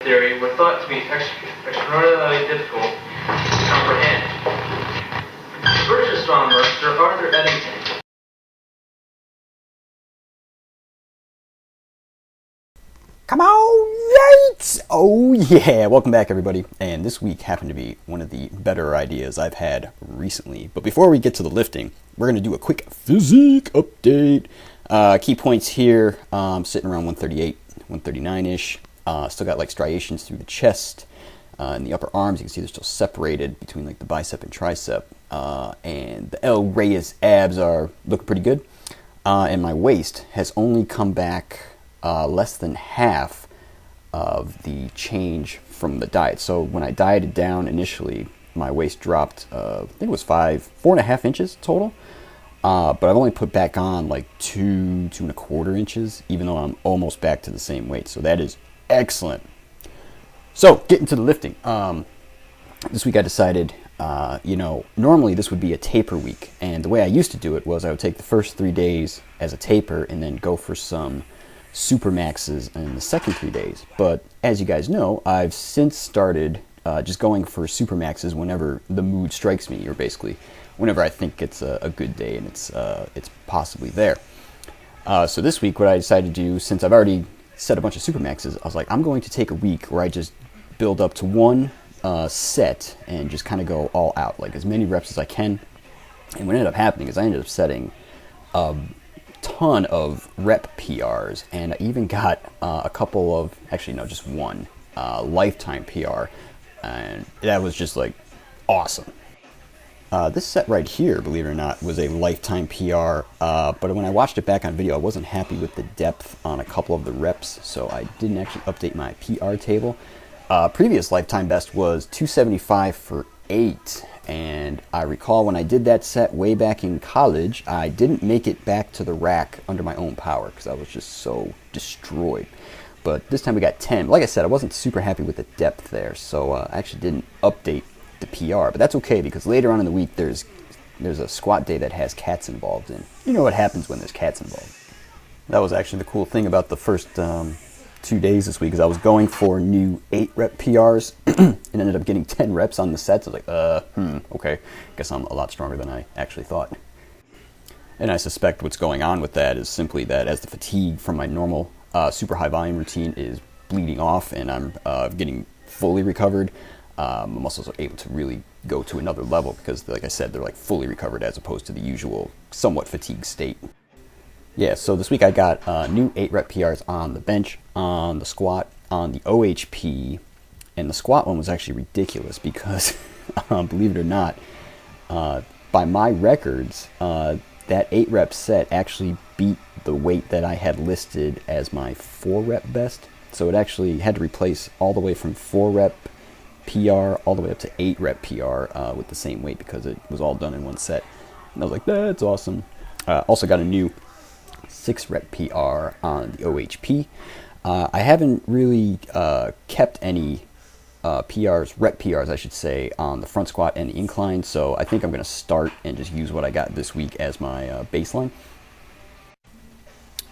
theory were thought to be extraordinarily difficult to comprehend. British astronomer Sir Arthur Eddington. Come on, Yates! Oh yeah, welcome back everybody. And this week happened to be one of the better ideas I've had recently. But before we get to the lifting, we're going to do a quick physique update. Key points here, sitting around 138, 139-ish. Still got like striations through the chest and the upper arms. You can see they're still separated between like the bicep and tricep. And the El Reyes abs are looking pretty good. And my waist has only come back less than half of the change from the diet. So when I dieted down initially, my waist dropped, I think it was 4.5 inches total. But I've only put back on like 2.25 inches, even though I'm almost back to the same weight. So that is excellent. So getting to the lifting. This week I decided, normally this would be a taper week. And the way I used to do it was I would take the first 3 days as a taper and then go for some super maxes in the second 3 days. But as you guys know, I've since started just going for super maxes whenever the mood strikes me, or basically whenever I think it's a good day and it's possibly there. So this week what I decided to do, since I've already set a bunch of super maxes, I was like, I'm going to take a week where I just build up to one set and just kind of go all out, like as many reps as I can. And what ended up happening is I ended up setting ton of rep PRs, and I even got a couple of, actually no, just one lifetime PR, and that was just like awesome. This set right here, believe it or not, was a lifetime PR, but when I watched it back on video, I wasn't happy with the depth on a couple of the reps, so I didn't actually update my PR table. Previous lifetime best was 275 for 8. And I recall when I did that set way back in college, I didn't make it back to the rack under my own power because I was just so destroyed. But this time we got 10. Like I said, I wasn't super happy with the depth there, so I actually didn't update the PR. But that's okay because later on in the week there's a squat day that has cats involved in. You know what happens when there's cats involved. That was actually the cool thing about the first 2 days this week, is I was going for new 8 rep PRs and ended up getting 10 reps on the sets. I was like, okay, guess I'm a lot stronger than I actually thought. And I suspect what's going on with that is simply that as the fatigue from my normal super high volume routine is bleeding off and I'm getting fully recovered, my muscles are able to really go to another level because, like I said, they're like fully recovered as opposed to the usual somewhat fatigued state. Yeah, so this week I got new 8 rep PRs on the bench, on the squat, on the OHP, and the squat one was actually ridiculous because, believe it or not, by my records, that 8 rep set actually beat the weight that I had listed as my 4 rep best. So it actually had to replace all the way from 4 rep PR all the way up to 8 rep PR with the same weight because it was all done in one set. And I was like, that's awesome. Also got a new 6 rep PR on the OHP. I haven't really kept any PRs, rep PRs I should say, on the front squat and the incline, so I think I'm going to start and just use what I got this week as my baseline.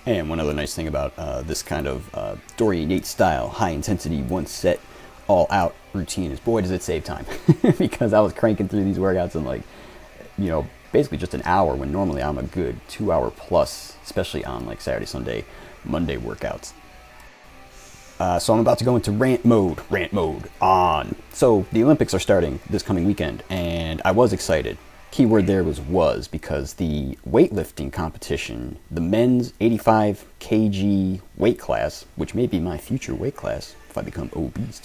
And one other nice thing about this kind of Dorian Yates style high intensity one set all out routine is, boy does it save time because I was cranking through these workouts in like, basically just an hour when normally I'm a good 2 hour plus, especially on like Saturday, Sunday, Monday workouts. So I'm about to go into rant mode on. So the Olympics are starting this coming weekend and I was excited. Keyword there was because the weightlifting competition, the men's 85 kg weight class, which may be my future weight class if I become obese,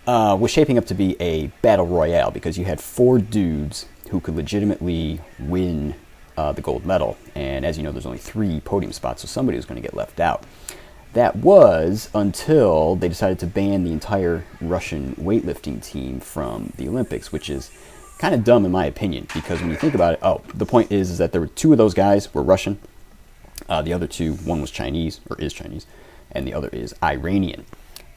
was shaping up to be a battle royale because you had 4 dudes who could legitimately win the gold medal. And as you know, there's only 3 podium spots, so somebody was going to get left out. That was until they decided to ban the entire Russian weightlifting team from the Olympics, which is kind of dumb in my opinion, because when you think about it, the point is that there were 2 of those guys were Russian. The other 2, one was Chinese, or is Chinese, and the other is Iranian.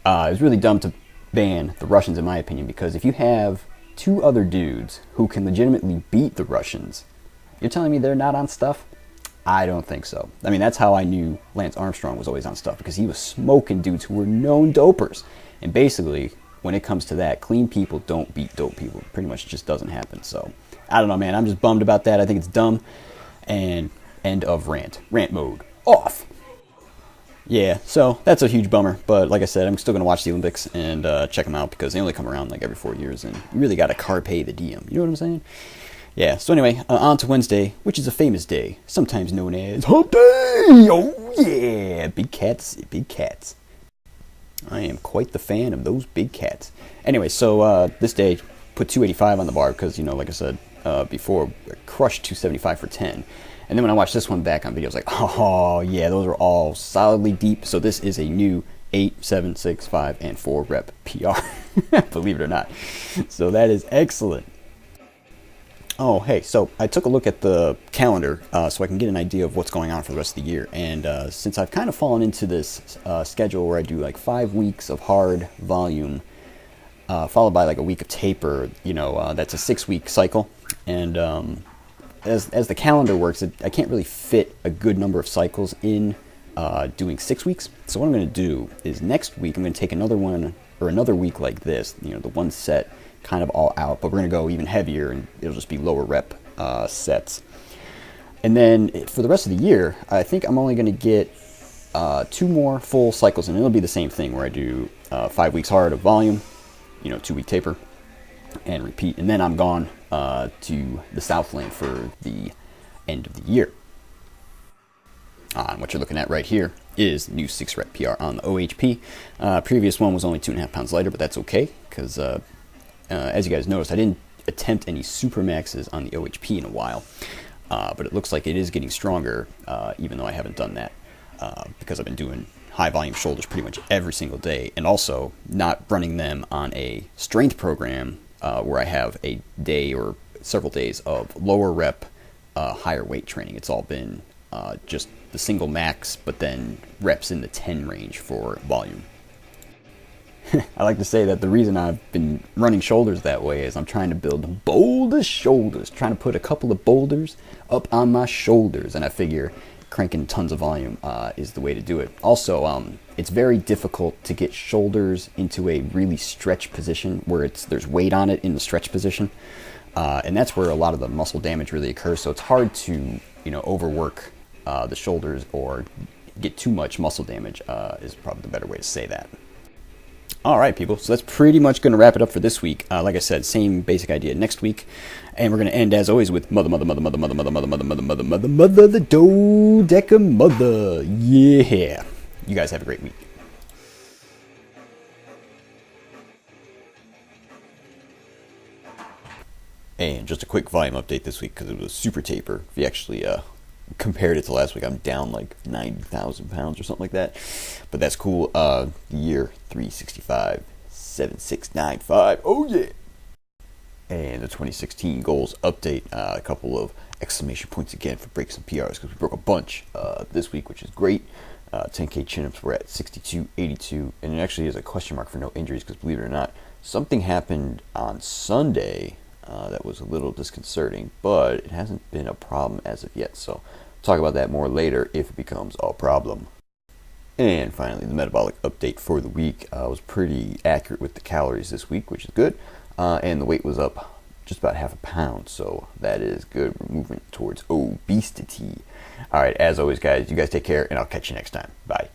It was really dumb to ban the Russians in my opinion, because if you have 2 other dudes who can legitimately beat the Russians, you're telling me they're not on stuff? I don't think so. I mean, that's how I knew Lance Armstrong was always on stuff, because he was smoking dudes who were known dopers. And basically, when it comes to that, clean people don't beat dope people. It pretty much just doesn't happen. So, I don't know, man. I'm just bummed about that. I think it's dumb. And end of rant. Rant mode. Off. Yeah, so that's a huge bummer. But like I said, I'm still going to watch the Olympics and check them out because they only come around like every 4 years. And you really got to carpe the diem. You know what I'm saying? Yeah, so anyway, on to Wednesday, which is a famous day, sometimes known as Hump Day! Oh yeah! Big cats, big cats. I am quite the fan of those big cats. Anyway, so this day, put 285 on the bar because, you know, like I said before, crushed 275 for 10. And then when I watched this one back on video, I was like, oh yeah, those are all solidly deep. So this is a new 8, 7, 6, 5, and 4 rep PR, believe it or not. So that is excellent. Oh, hey, so I took a look at the calendar so I can get an idea of what's going on for the rest of the year. And since I've kind of fallen into this schedule where I do like 5 weeks of hard volume, followed by like a week of taper, you know, that's a 6-week cycle. And as the calendar works, I can't really fit a good number of cycles in doing 6 weeks. So what I'm going to do is next week I'm going to take another one or another week like this, you know, the one set kind of all out, but we're going to go even heavier and it'll just be lower rep sets. And then for the rest of the year, I think I'm only going to get 2 more full cycles, and it'll be the same thing where I do 5 weeks hard of volume, you know, 2-week taper, and repeat. And then I'm gone to the Southland for the end of the year. And what you're looking at right here is new 6 rep PR on the OHP. Previous one was only 2.5 pounds lighter, but that's okay because as you guys noticed, I didn't attempt any super maxes on the OHP in a while, but it looks like it is getting stronger, even though I haven't done that, because I've been doing high volume shoulders pretty much every single day, and also not running them on a strength program where I have a day or several days of lower rep, higher weight training. It's all been just the single max, but then reps in the 10 range for volume. I like to say that the reason I've been running shoulders that way is I'm trying to build boulder shoulders, trying to put a couple of boulders up on my shoulders, and I figure cranking tons of volume is the way to do it. Also, it's very difficult to get shoulders into a really stretched position where there's weight on it in the stretch position, and that's where a lot of the muscle damage really occurs. So it's hard to, you know, overwork the shoulders or get too much muscle damage is probably the better way to say that. All right, people, so that's pretty much going to wrap it up for this week. Like I said, same basic idea next week. And we're going to end, as always, with the dodeca mother. Yeah. You guys have a great week. And just a quick volume update this week because it was a super taper. If you actually compared it to last week, I'm down like 90,000 pounds or something like that, but that's cool. The year 365 7695. Oh yeah. And the 2016 goals update, a couple of exclamation points again for breaks and PRs because we broke a bunch this week, which is great. 10k chin-ups, we're at 6282, and it actually is a question mark for no injuries because, believe it or not, something happened on Sunday that was a little disconcerting, but it hasn't been a problem as of yet, so talk about that more later if it becomes a problem. And finally, the metabolic update for the week was pretty accurate with the calories this week, which is good, and the weight was up just about half a pound, so that is good. We're moving towards obesity. All right, as always, guys, you guys take care, and I'll catch you next time. Bye.